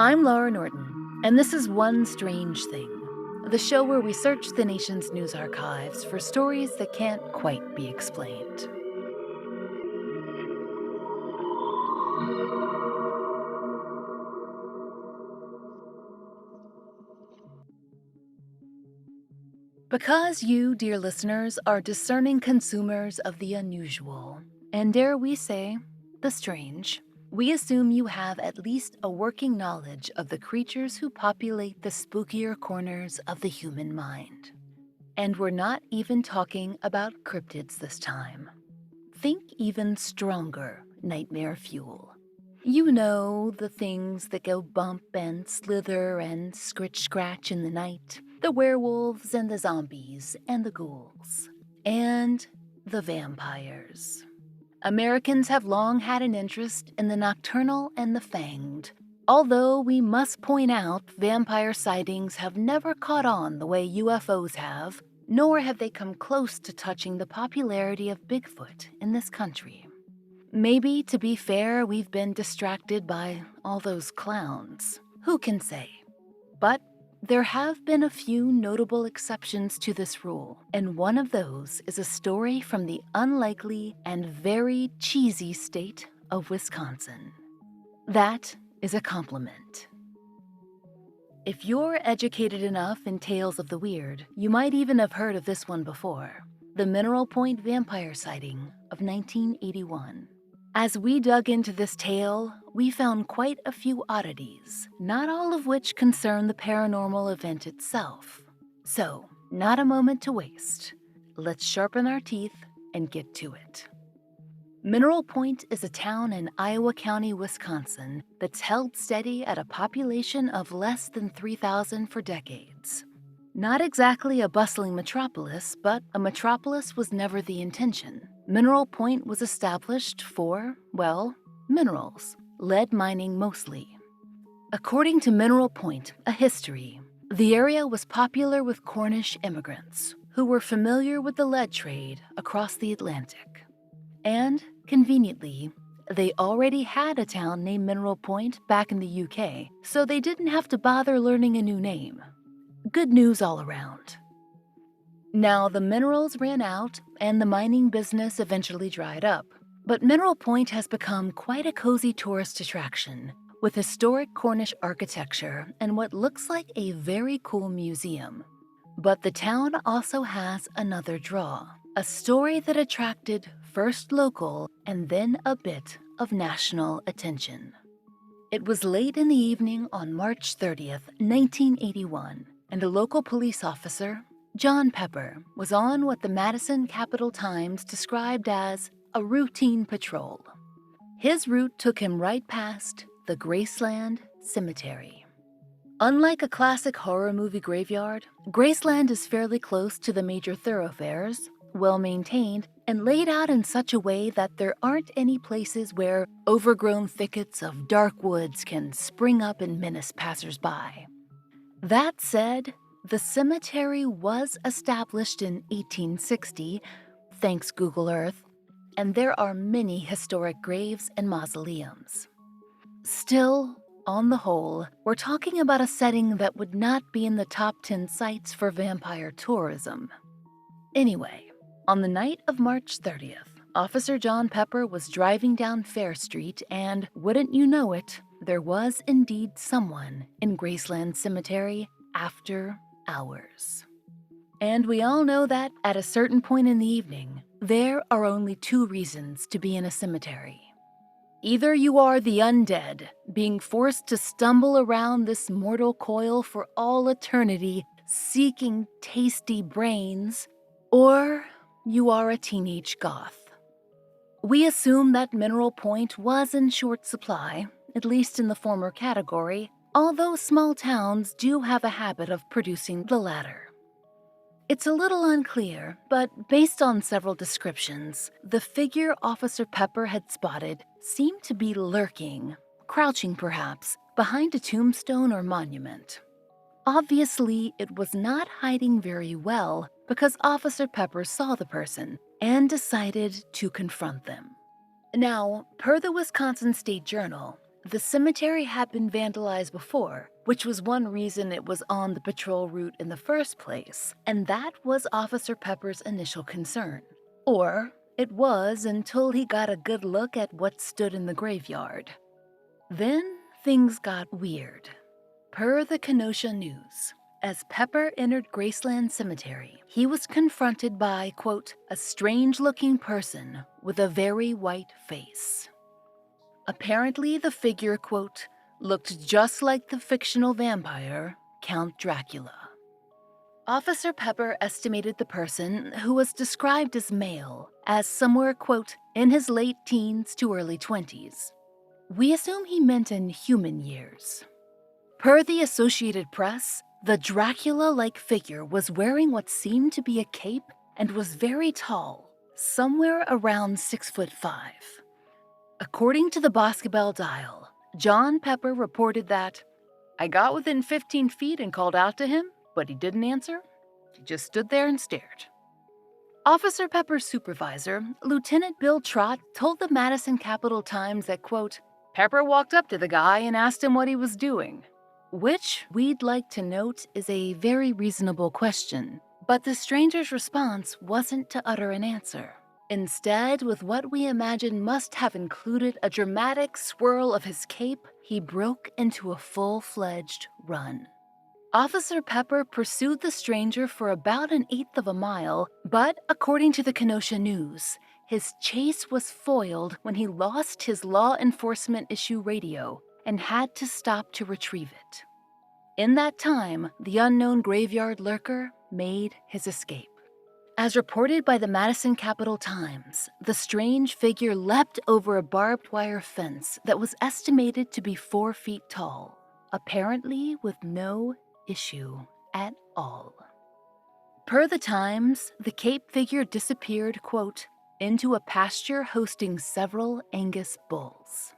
I'm Laurah Norton, and this is One Strange Thing, the show where we search the nation's news archives for stories that can't quite be explained. Because you, dear listeners, are discerning consumers of the unusual, and dare we say, the strange, we assume you have at least a working knowledge of the creatures who populate the spookier corners of the human mind. And we're not even talking about cryptids this time. Think even stronger nightmare fuel. You know, the things that go bump and slither and scratch in the night. The werewolves and the zombies and the ghouls. And the vampires. Americans have long had an interest in the nocturnal and the fanged. Although we must point out vampire sightings have never caught on the way UFOs have, nor have they come close to touching the popularity of Bigfoot in this country. Maybe, to be fair, we've been distracted by all those clowns. Who can say? But there have been a few notable exceptions to this rule, and one of those is a story from the unlikely and very cheesy state of Wisconsin. That is a compliment. If you're educated enough in tales of the weird, you might even have heard of this one before, the Mineral Point vampire sighting of 1981. As we dug into this tale, we found quite a few oddities, not all of which concern the paranormal event itself. So, not a moment to waste. Let's sharpen our teeth and get to it. Mineral Point is a town in Iowa County, Wisconsin, that's held steady at a population of less than 3,000 for decades. Not exactly a bustling metropolis, but a metropolis was never the intention. Mineral Point was established for, well, minerals, lead mining mostly. According to Mineral Point, a history, the area was popular with Cornish immigrants who were familiar with the lead trade across the Atlantic. And, conveniently, they already had a town named Mineral Point back in the UK, so they didn't have to bother learning a new name. Good news all around. Now, the minerals ran out, and the mining business eventually dried up. But Mineral Point has become quite a cozy tourist attraction, with historic Cornish architecture and what looks like a very cool museum. But the town also has another draw, a story that attracted first local and then a bit of national attention. It was late in the evening on March 30th, 1981, and a local police officer, John Pepper, was on what the Madison Capital-Times described as a routine patrol. His route took him right past the Graceland Cemetery. Unlike a classic horror movie graveyard, Graceland is fairly close to the major thoroughfares, well-maintained, and laid out in such a way that there aren't any places where overgrown thickets of dark woods can spring up and menace passersby. That said, the cemetery was established in 1860, thanks Google Earth, and there are many historic graves and mausoleums. Still, on the whole, we're talking about a setting that would not be in the top 10 sites for vampire tourism. Anyway, on the night of March 30th, Officer John Pepper was driving down Fair Street and, wouldn't you know it, there was indeed someone in Graceland Cemetery after hours. And we all know that at a certain point in the evening, there are only two reasons to be in a cemetery. Either you are the undead, being forced to stumble around this mortal coil for all eternity, seeking tasty brains, or you are a teenage goth. We assume that Mineral Point was in short supply, at least in the former category, although small towns do have a habit of producing the latter. It's a little unclear, but based on several descriptions, the figure Officer Pepper had spotted seemed to be lurking, crouching perhaps, behind a tombstone or monument. Obviously, it was not hiding very well because Officer Pepper saw the person and decided to confront them. Now, per the Wisconsin State Journal, The cemetery had been vandalized before, which was one reason it was on the patrol route in the first place, and that was Officer Pepper's initial concern. Or it was until he got a good look at what stood in the graveyard. Then things got weird. Per the Kenosha News, as Pepper entered Graceland Cemetery, he was confronted by, quote, a strange-looking person with a very white face. Apparently, the figure, quote, looked just like the fictional vampire, Count Dracula. Officer Pepper estimated the person, who was described as male, as somewhere, quote, in his late teens to early 20s. We assume he meant in human years. Per the Associated Press, the Dracula-like figure was wearing what seemed to be a cape and was very tall, somewhere around 6'5". According to the Basketball Dial, John Pepper reported that, I got within 15 feet and called out to him, but he didn't answer. He just stood there and stared. Officer Pepper's supervisor, Lieutenant Bill Trott, told the Madison Capital-Times that, quote, Pepper walked up to the guy and asked him what he was doing, which we'd like to note is a very reasonable question. But the stranger's response wasn't to utter an answer. Instead, with what we imagine must have included a dramatic swirl of his cape, he broke into a full-fledged run. Officer Pepper pursued the stranger for about an eighth of a mile, but according to the Kenosha News, his chase was foiled when he lost his law enforcement issue radio and had to stop to retrieve it. In that time, the unknown graveyard lurker made his escape. As reported by the Madison Capital-Times, the strange figure leapt over a barbed wire fence that was estimated to be 4 feet tall, apparently with no issue at all. Per the Times, the cape figure disappeared, quote, into a pasture hosting several Angus bulls.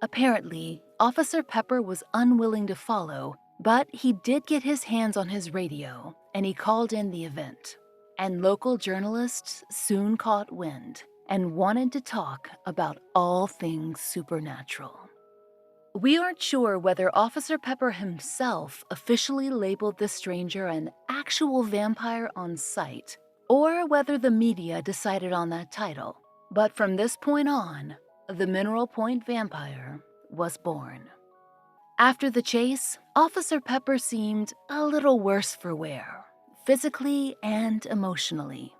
Apparently, Officer Pepper was unwilling to follow, but he did get his hands on his radio, and he called in the event. And local journalists soon caught wind and wanted to talk about all things supernatural. We aren't sure whether Officer Pepper himself officially labeled this stranger an actual vampire on sight, or whether the media decided on that title. But from this point on, the Mineral Point Vampire was born. After the chase, Officer Pepper seemed a little worse for wear, physically and emotionally.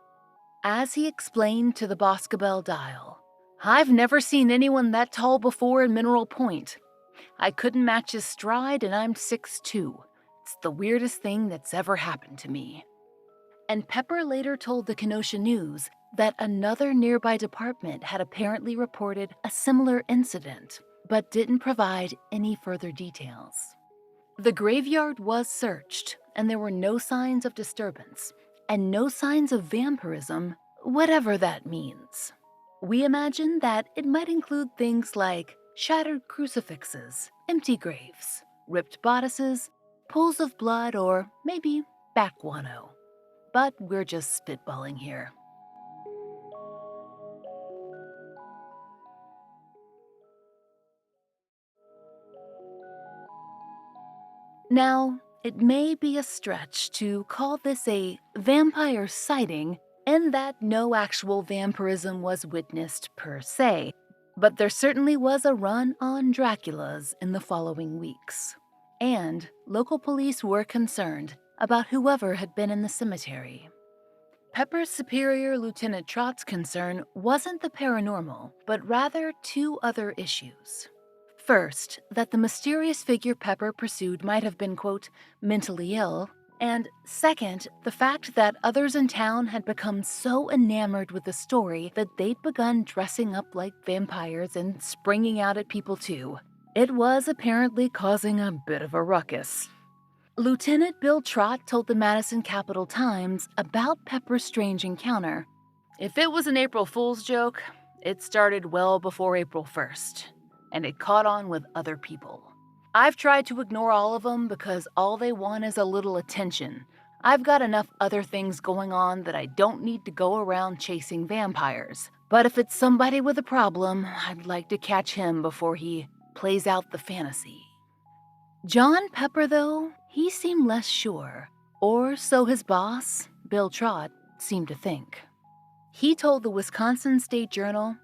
As he explained to the Basketball Dial, I've never seen anyone that tall before in Mineral Point. I couldn't match his stride and I'm 6'2". It's the weirdest thing that's ever happened to me. And Pepper later told the Kenosha News that another nearby department had apparently reported a similar incident, but didn't provide any further details. The graveyard was searched, and there were no signs of disturbance, and no signs of vampirism, whatever that means. We imagine that it might include things like shattered crucifixes, empty graves, ripped bodices, pools of blood, or maybe bat guano. But we're just spitballing here. Now, it may be a stretch to call this a vampire sighting in that no actual vampirism was witnessed per se, but there certainly was a run on Draculas in the following weeks. And local police were concerned about whoever had been in the cemetery. Pepper's superior, Lieutenant Trott's concern wasn't the paranormal, but rather two other issues. First, that the mysterious figure Pepper pursued might have been, quote, mentally ill, and second, the fact that others in town had become so enamored with the story that they'd begun dressing up like vampires and springing out at people too. It was apparently causing a bit of a ruckus. Lieutenant Bill Trott told the Madison Capital-Times about Pepper's strange encounter. If it was an April Fool's joke, it started well before April 1st. And it caught on with other people. I've tried to ignore all of them because all they want is a little attention. I've got enough other things going on that I don't need to go around chasing vampires. But if it's somebody with a problem, I'd like to catch him before he plays out the fantasy. John Pepper, though, he seemed less sure, or so his boss, Bill Trott, seemed to think. He told the Wisconsin State Journal,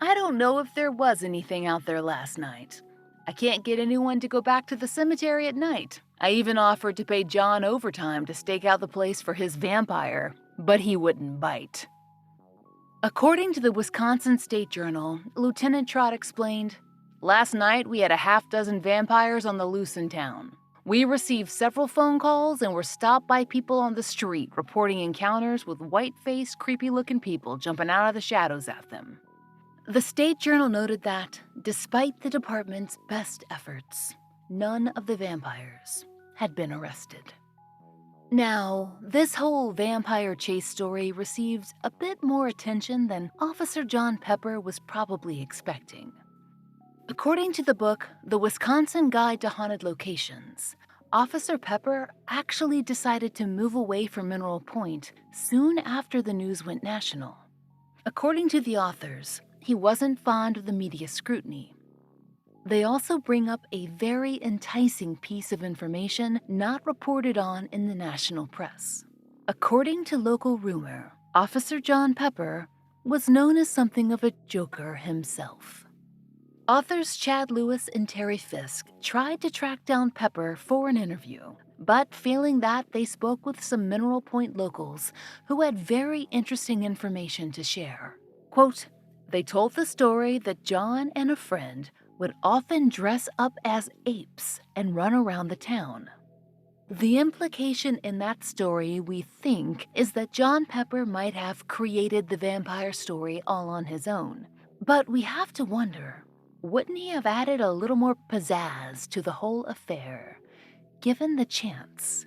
"I don't know if there was anything out there last night. I can't get anyone to go back to the cemetery at night. I even offered to pay John overtime to stake out the place for his vampire, but he wouldn't bite." According to the Wisconsin State Journal, Lieutenant Trott explained, "Last night we had a half dozen vampires on the loose in town. We received several phone calls and were stopped by people on the street reporting encounters with white-faced, creepy-looking people jumping out of the shadows at them." The State Journal noted that, despite the department's best efforts, none of the vampires had been arrested. Now, this whole vampire chase story received a bit more attention than Officer John Pepper was probably expecting. According to the book, The Wisconsin Guide to Haunted Locations, Officer Pepper actually decided to move away from Mineral Point soon after the news went national. According to the authors, he wasn't fond of the media scrutiny. They also bring up a very enticing piece of information not reported on in the national press. According to local rumor, Officer John Pepper was known as something of a joker himself. Authors Chad Lewis and Terry Fisk tried to track down Pepper for an interview, but failing that, they spoke with some Mineral Point locals who had very interesting information to share. Quote, "They told the story that John and a friend would often dress up as apes and run around the town. The implication in that story, we think, is that John Pepper might have created the vampire story all on his own. But we have to wonder, wouldn't he have added a little more pizzazz to the whole affair, given the chance?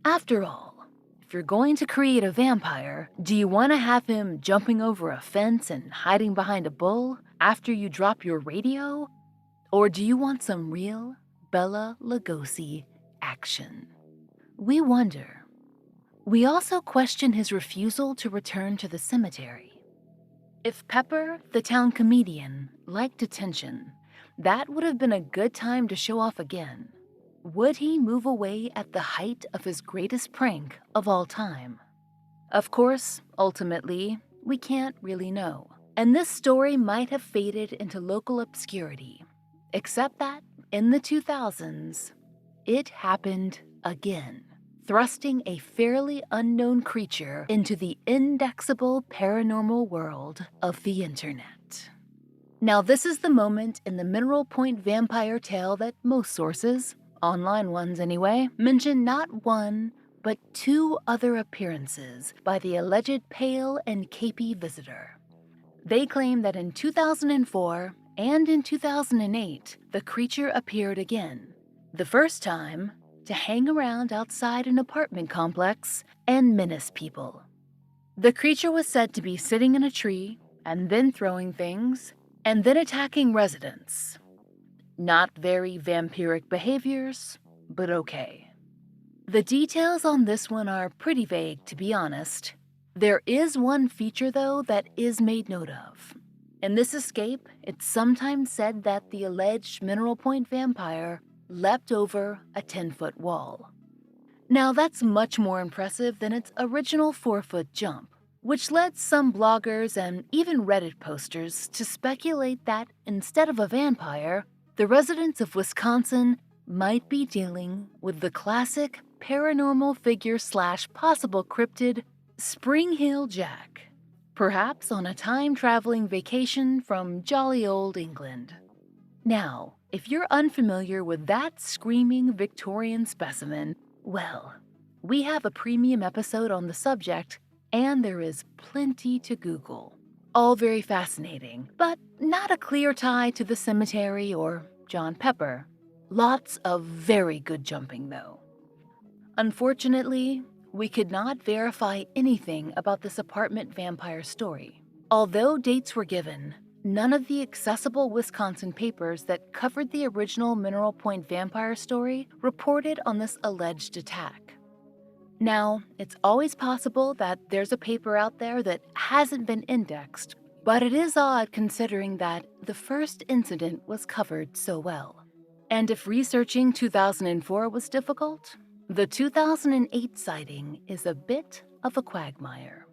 After all, if you're going to create a vampire, do you want to have him jumping over a fence and hiding behind a bull after you drop your radio? Or do you want some real Bela Lugosi action? We wonder. We also question his refusal to return to the cemetery. If Pepper, the town comedian, liked attention, that would have been a good time to show off again. Would he move away at the height of his greatest prank of all time? Of course, ultimately, we can't really know. And this story might have faded into local obscurity, except that, in the 2000s, it happened again, thrusting a fairly unknown creature into the indexable paranormal world of the internet. Now, this is the moment in the Mineral Point vampire tale that most sources, online ones anyway, mention not one, but two other appearances by the alleged pale and capey visitor. They claim that in 2004 and in 2008, the creature appeared again, the first time to hang around outside an apartment complex and menace people. The creature was said to be sitting in a tree and then throwing things and then attacking residents. Not very vampiric behaviors, but okay. The details on this one are pretty vague, to be honest. There is one feature, though, that is made note of. In this escape, it's sometimes said that the alleged Mineral Point vampire leapt over a 10-foot wall. Now, that's much more impressive than its original 4-foot jump, which led some bloggers and even Reddit posters to speculate that instead of a vampire, the residents of Wisconsin might be dealing with the classic paranormal figure / possible cryptid Spring Hill Jack, perhaps on a time-traveling vacation from jolly old England. Now, if you're unfamiliar with that screaming Victorian specimen, well, we have a premium episode on the subject, and there is plenty to Google. All very fascinating, but not a clear tie to the cemetery or John Pepper. Lots of very good jumping, though. Unfortunately, we could not verify anything about this apartment vampire story. Although dates were given, none of the accessible Wisconsin papers that covered the original Mineral Point vampire story reported on this alleged attack. Now, it's always possible that there's a paper out there that hasn't been indexed, But it is odd considering that the first incident was covered so well. And if researching 2004 was difficult, the 2008 sighting is a bit of a quagmire.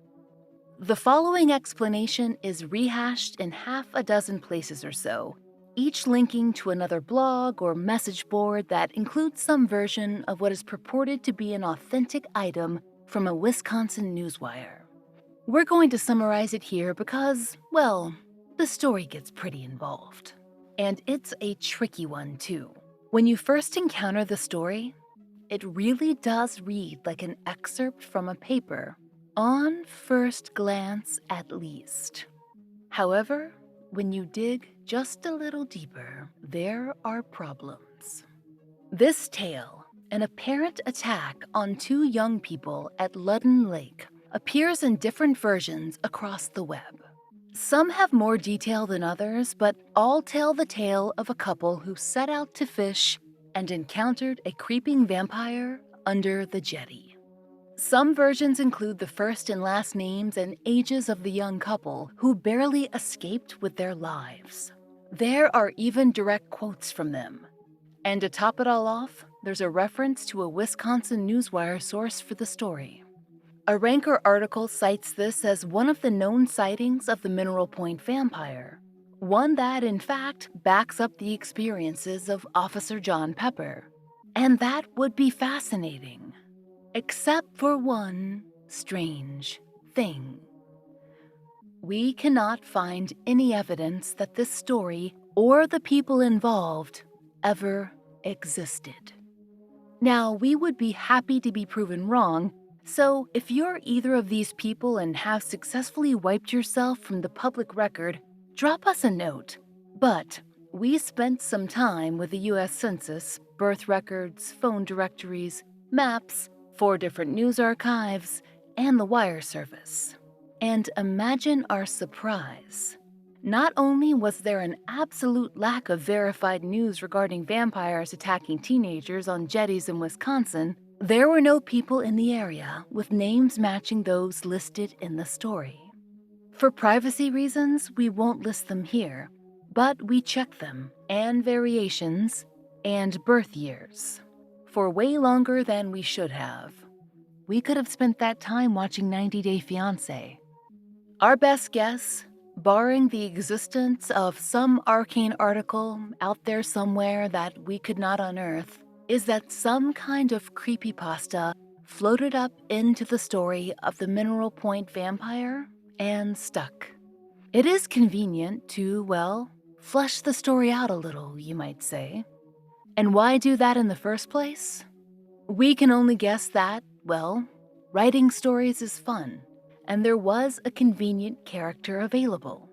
The following explanation is rehashed in half a dozen places or so, each linking to another blog or message board that includes some version of what is purported to be an authentic item from a Wisconsin newswire. We're going to summarize it here because, well, the story gets pretty involved. And it's a tricky one, too. When you first encounter the story, it really does read like an excerpt from a paper, on first glance at least. However, when you dig just a little deeper, there are problems. This tale, an apparent attack on two young people at Ludden Lake, appears in different versions across the web. Some have more detail than others, but all tell the tale of a couple who set out to fish and encountered a creeping vampire under the jetty. Some versions include the first and last names and ages of the young couple who barely escaped with their lives. There are even direct quotes from them. And to top it all off, there's a reference to a Wisconsin newswire source for the story. A Ranker article cites this as one of the known sightings of the Mineral Point vampire, one that, in fact, backs up the experiences of Officer John Pepper. And that would be fascinating. Except for one strange thing. We cannot find any evidence that this story or the people involved ever existed. Now, we would be happy to be proven wrong, so if you're either of these people and have successfully wiped yourself from the public record, drop us a note. But we spent some time with the U.S. Census, birth records, phone directories, maps, 4 different news archives, and the wire service. And imagine our surprise. Not only was there an absolute lack of verified news regarding vampires attacking teenagers on jetties in Wisconsin, there were no people in the area with names matching those listed in the story. For privacy reasons, we won't list them here, but we checked them, and variations, and birth years. For way longer than we should have. We could have spent that time watching 90 Day Fiancé. Our best guess, barring the existence of some arcane article out there somewhere that we could not unearth, is that some kind of creepypasta floated up into the story of the Mineral Point vampire and stuck. It is convenient to, well, flesh the story out a little, you might say. And why do that in the first place? We can only guess that, well, writing stories is fun, and there was a convenient character available.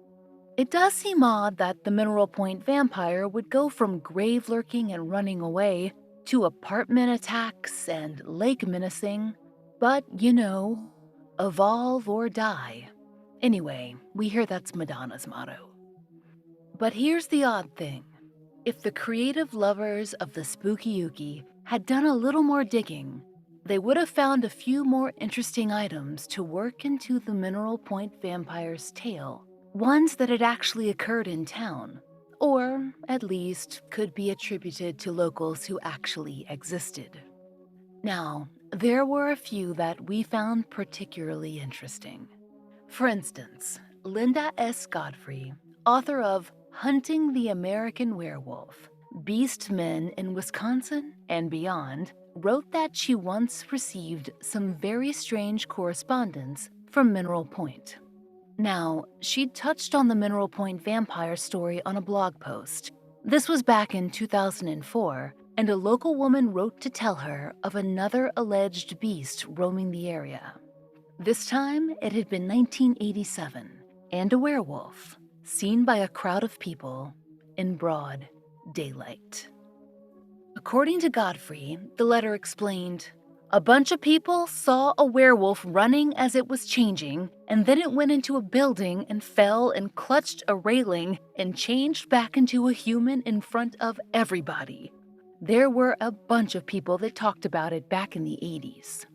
It does seem odd that the Mineral Point vampire would go from grave lurking and running away to apartment attacks and lake menacing, but, evolve or die. Anyway, we hear that's Madonna's motto. But here's the odd thing. If the creative lovers of the spooky ooky had done a little more digging, they would have found a few more interesting items to work into the Mineral Point vampire's tale, ones that had actually occurred in town, or at least could be attributed to locals who actually existed. Now, there were a few that we found particularly interesting. For instance, Linda S. Godfrey, author of Hunting the American Werewolf, Beast Men in Wisconsin and Beyond, wrote that she once received some very strange correspondence from Mineral Point. Now, she'd touched on the Mineral Point vampire story on a blog post. This was back in 2004, and a local woman wrote to tell her of another alleged beast roaming the area. This time, it had been 1987, and a werewolf, seen by a crowd of people in broad daylight. According to Godfrey, the letter explained, "A bunch of people saw a werewolf running as it was changing, and then it went into a building and fell and clutched a railing and changed back into a human in front of everybody. There were a bunch of people that talked about it back in the 80s.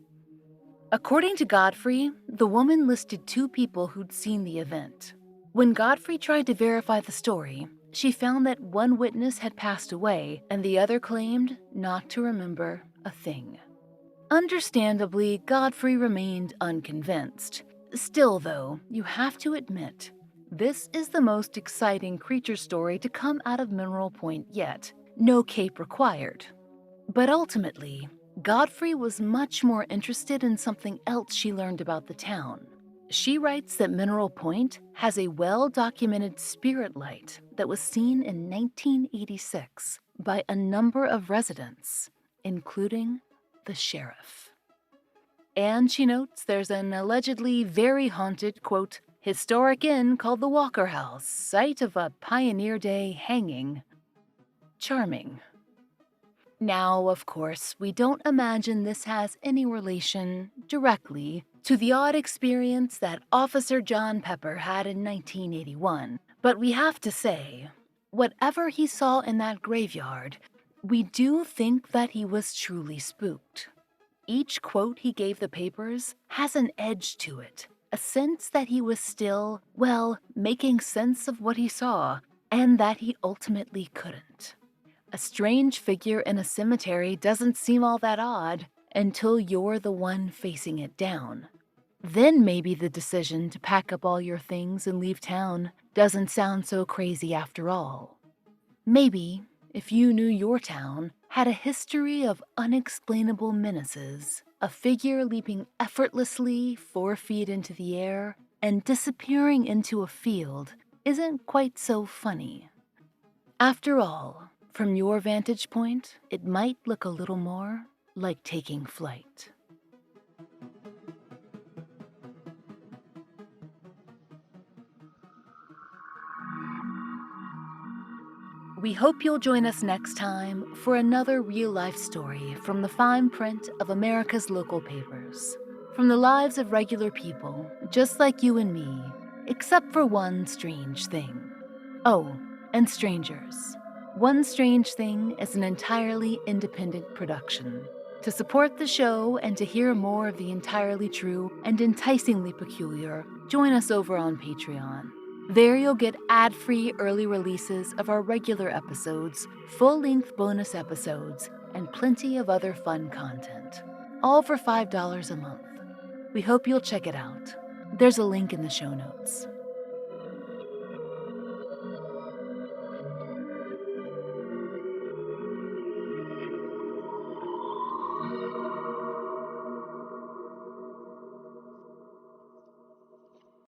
According to Godfrey, the woman listed 2 people who'd seen the event. When Godfrey tried to verify the story, she found that one witness had passed away and the other claimed not to remember a thing. Understandably, Godfrey remained unconvinced. Still, though, you have to admit, this is the most exciting creature story to come out of Mineral Point yet. No cape required. But ultimately, Godfrey was much more interested in something else she learned about the town. She writes that Mineral Point has a well-documented spirit light that was seen in 1986 by a number of residents, including the sheriff. And she notes there's an allegedly very haunted, quote, historic inn called the Walker House, site of a Pioneer Day hanging. Charming. Now, of course, we don't imagine this has any relation, directly, to the odd experience that Officer John Pepper had in 1981. But we have to say, whatever he saw in that graveyard, we do think that he was truly spooked. Each quote he gave the papers has an edge to it, a sense that he was still, well, making sense of what he saw, and that he ultimately couldn't. A strange figure in a cemetery doesn't seem all that odd until you're the one facing it down. Then maybe the decision to pack up all your things and leave town doesn't sound so crazy after all. Maybe, if you knew your town had a history of unexplainable menaces, a figure leaping effortlessly 4 feet into the air and disappearing into a field isn't quite so funny. After all, from your vantage point, it might look a little more like taking flight. We hope you'll join us next time for another real-life story from the fine print of America's local papers. From the lives of regular people, just like you and me, except for one strange thing. Oh, and strangers. One Strange Thing is an entirely independent production. To support the show and to hear more of the entirely true and enticingly peculiar, join us over on Patreon. There you'll get ad-free early releases of our regular episodes, full-length bonus episodes, and plenty of other fun content. All for $5 a month. We hope you'll check it out. There's a link in the show notes.